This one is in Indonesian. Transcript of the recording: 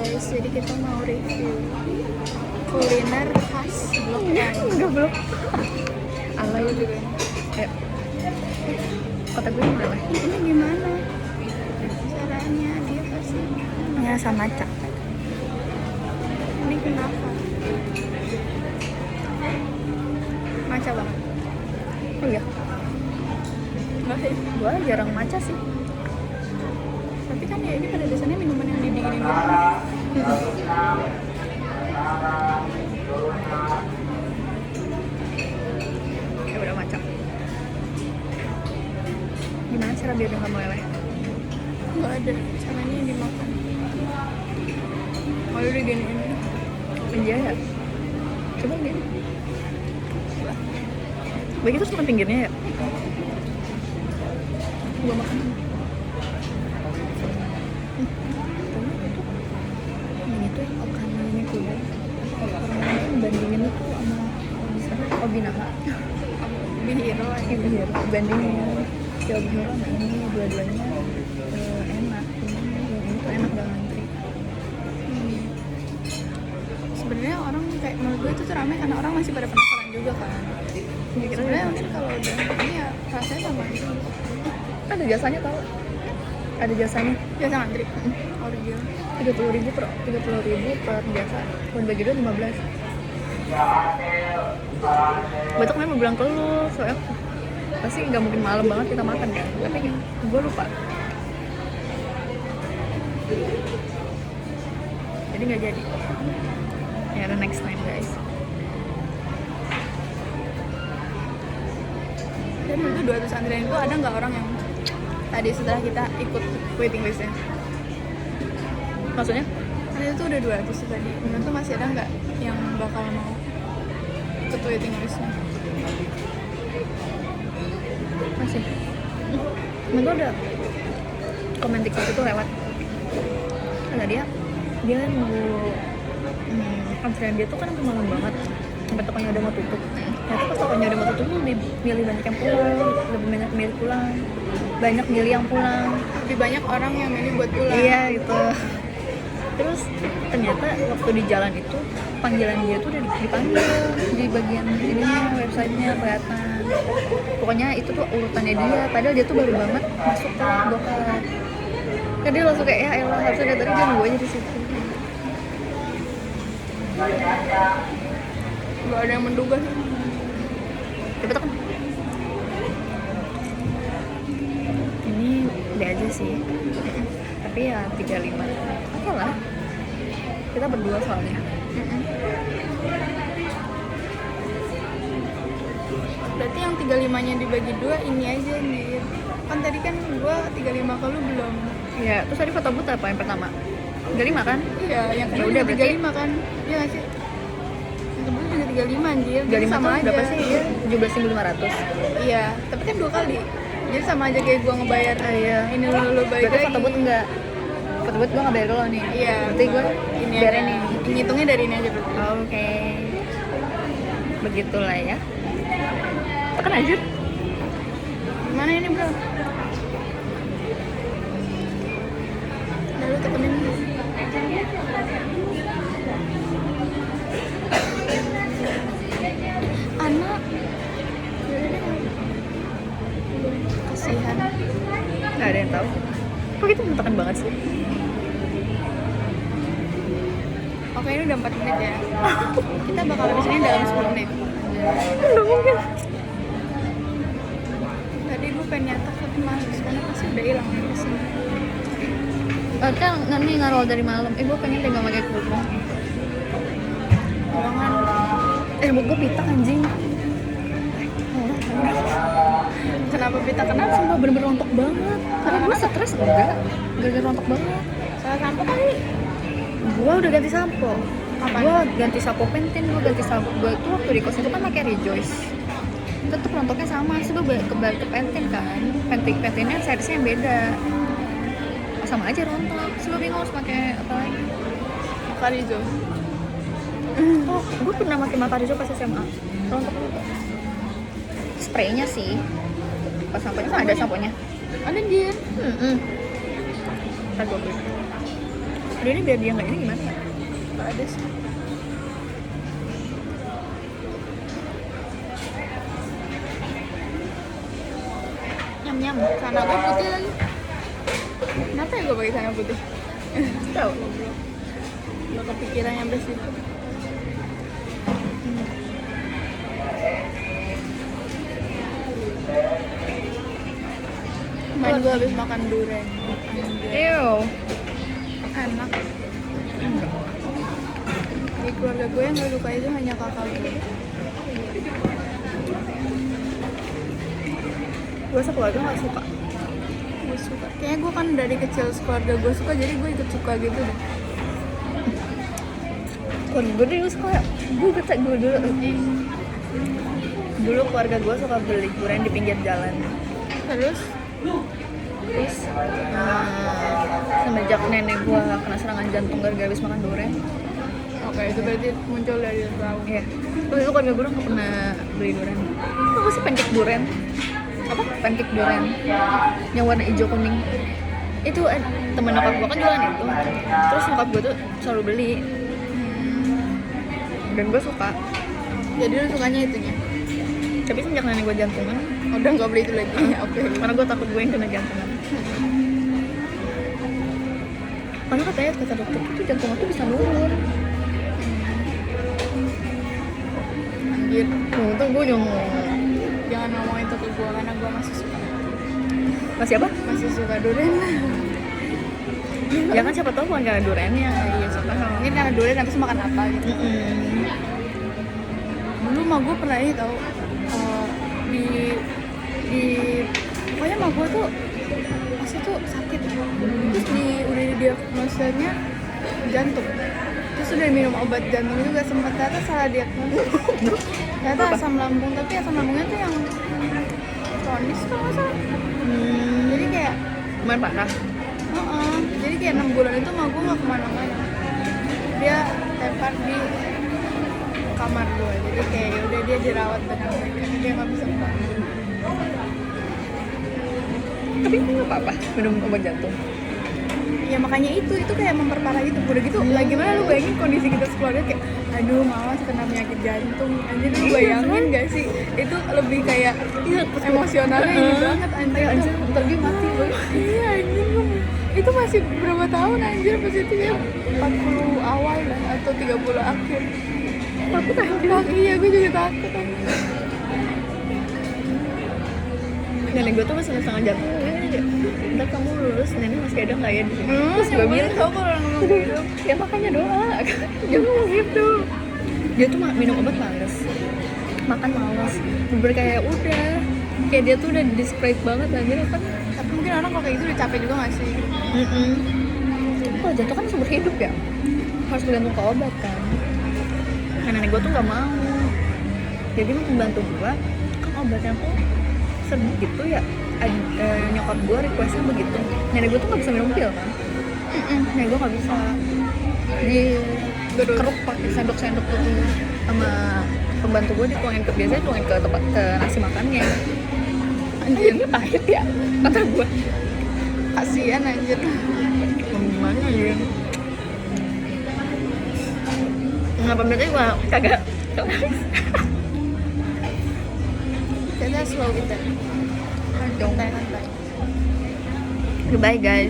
guys, jadi kita mau review kuliner khas Blok M. Enggak belum. Alay juga. Kayak kota gue mana? Ini gimana caranya dia kasih? Ya sama cak. Ini kenapa? Maca banget. Oh iya, Enggak sih. gue jarang maca sih. Tapi kan ya ini pada dasarnya minuman yang didinginin gitu. Ya udah maca. Gimana cara biar nggak meleleh? Enggak ada caranya yang dimakan. Oh udah giniin. Penjaya. Coba gini. Begitu cuma pinggirnya ya. Gua makan. Ini tuh Okana ini tuh ya. Orang bandingin itu sama Obinaha. Bihiro aja. Iya, bandingin Jawa Bihoro sama ini dua-duanya enak. Ini tuh enak gak ngantri. Sebenarnya orang kayak menurut gue itu tuh ramai karena orang masih pada penasaran juga kan. Sebenarnya mungkin kalau udah ini ya rasanya sama aja. Ada jasanya tau? Ada jasanya. Biasa ngantri. Original. 30.000 per jasa. Kalau bagi dua 15. Batuk memang bilang ke lu, soalnya pasti nggak mungkin malam banget kita makan kan. Tapi gue lupa. Jadi nggak jadi. Ya the next time guys. Dan itu 200 antrian itu ada nggak orang yang tadi setelah kita ikut waiting listnya? Maksudnya? Kan itu udah 200 tuh tadi. Menurut tuh masih ada nggak yang bakal mau ikut waiting listnya? Masih. Nah, gue udah komen TikTok itu lewat. Ada dia nunggu antrian dia tuh kan sampai malam banget, sampai tokonya udah mau tutup. Ternyata pas tokonya udah mau tutup tuh lebih milih banyak yang pulang, lebih banyak milih pulang, banyak milih yang pulang. Lebih banyak orang yang milih buat pulang. Iya gitu. Terus ternyata waktu di jalan itu panggilan dia tuh udah dipanggil di bagian ininya, websitenya kelihatan. Pokoknya itu tuh urutannya dia, padahal dia tuh baru banget masuk ke Gokar. Kan dia langsung kayak ya elah, harusnya dari tadi dia nunggu aja di situ. Gak ada yang menduga sih. Coba tekan. Ini B aja sih. Tapi ya 35. Oke lah. Kita berdua soalnya. Berarti yang 35-nya dibagi 2 ini aja nih. Kan tadi kan gua 35 kalau belum. Ya, terus tadi foto buta apa yang pertama? 35 kan? Iya, yang Ya kedua udah, juga berarti- 35 kan? Iya nggak sih? Yang kedua juga 35 anjir. Jadi 35 sama tuh aja. berapa sih? Iya, 17.500. Iya, tapi kan 2 kali. Jadi sama aja kayak gua ngebayar. Iya. Ini lu bayar Berarti lagi. foto but enggak? Foto but gue nggak bayar dulu nih. Iya. Berarti gue Ini bayar aja. ini. Ngitungnya dari ini aja berarti. Oke. Begitulah ya. Tekan aja. Gimana ini, Bro? Lalu tekenin. Anak. Kasihan. Nggak ada yang tahu. Kok gitu tekan banget sih? Oke, ini udah 4 menit ya. Kita bakal habis ini dalam 10 menit. Nggak mungkin. Tadi gue pengen nyatet tapi males karena pasti udah hilang di sini. Kan nih ngarol dari malam. Gue pengen deh nggak pakai kerudung. Ruangan. Rambut gue pitak anjing. Kenapa pita kenapa? Sumpah bener-bener rontok banget. Karena gue stres enggak. Gara-gara rontok banget. Salah sampo kali. Gue udah ganti sampo. Apa? Gue ganti sampo Pantene. Gue ganti sampo. Gue tuh waktu di kos itu kan pakai Rejoice. Tetep rontoknya sama. Terus gue kembali ke Pantene kan. Pantene-nya seriesnya yang beda. Sama aja rontok. Terus gue bingung harus pakai apa lagi. Karizo. Oh, gue pernah pakai Makarizo pas SMA. Rontok juga. Spraynya sih. Pas samponya kan ada samponya. Ada dia. Ntar gue beli. Aduh, ini biar dia nggak ini gimana ya? Nggak ada sih. Nyam-nyam. Sana gue putih lagi. Kenapa ya gue pakai sana putih? Tahu. Nggak kepikiran sampai situ. Kemarin gue habis makan durian. Ew. Enak. Di keluarga gue yang gak suka itu hanya kakak gue. Gue sekeluarga nggak suka. Gue suka. Kayaknya gue kan dari kecil keluarga gue suka, jadi gue ikut suka gitu deh. Keluarga gue dulu suka. Gue dulu keluarga gue suka beli durian di pinggir jalan. Terus Terus semenjak nenek gue kena serangan jantung gara-gara habis makan durian. oke, itu berarti muncul dari bawah. Iya. Terus itu keluarga gue nggak pernah beli durian. Apa sih pancake durian? Apa? Pancake durian yang warna hijau kuning. Itu temen nyokap gue kan jualan itu. Terus nyokap gue tuh selalu beli. Dan gue suka. Jadi lu sukanya itunya? Tapi semenjak nenek gue jantungan, Udah nggak beli itu lagi. Oke. karena gue takut gue yang kena jantungan. Karena katanya kata dokter itu jantung aku bisa nurun. Anjir, Untung gue nyomong. jangan ngomong itu ke gue karena gue masih suka. Masih apa? Masih suka durian. Ya kan siapa tahu bukan karena duriannya. Iya suka. Mungkin karena durian habis makan apa gitu. Dulu mah gue pernah ini tau, di pokoknya mah gue tuh pas itu sakit, terus udah diagnosanya jantung, terus udah minum obat jantung juga, sempat ternyata salah diagnosis. Ternyata asam lambung, tapi asam lambungnya tuh yang kronis kalau nggak salah. Jadi kayak Lumayan parah. jadi kayak 6 bulan itu mah gue nggak kemana-mana, dia tempar di kamar gue, jadi kayak udah dia dirawat benar-benar karena dia nggak bisa kemana. Tapi nggak apa-apa minum obat jantung. Ya makanya itu kayak memperparah gitu. Udah gitu lah, gimana lu bayangin kondisi kita sekeluarga kayak aduh mama kena penyakit jantung, anjir lu bayangin gak sih? Itu lebih kayak emosionalnya ini banget anjir. Anjir, bentar dia mati gue. Iya anjir, itu masih berapa tahun anjir, pas itu ya 40 awal lah atau 30 akhir. Takut anjir. Iya gue juga takut anjir. Nenek gue tuh masih setengah jantung. Ntar kamu lulus, nenek masih ada nggak ya di sini? Terus gue bilang, tau kalau orang ngomong gitu. ya makanya doa. Jangan ngomong gitu. Dia tuh minum obat males, makan males. Bener kayak udah, kayak dia tuh udah desperate banget anjir kan. Tapi mungkin orang kalau kayak gitu udah capek juga gak sih? Kalau jantung kan sumber hidup ya, harus bergantung ke obat kan. Nah, nenek gue tuh nggak mau, jadi membantu gue kan obatnya tuh segitu ya. Nyokap gue requestnya begitu. Nenek gue tuh nggak bisa minum pil kan. Nenek gue nggak bisa. Dikeruk pakai sendok-sendok tuh sama pembantu gue, dituangin ke, biasanya tuangin ke tempat, ke nasi makannya. Anjir, ini pahit ya kata gue. Kasian anjir. Gimana ya? Ngapa berarti gue kagak Kita slow gitu. Santai-santai. Goodbye guys.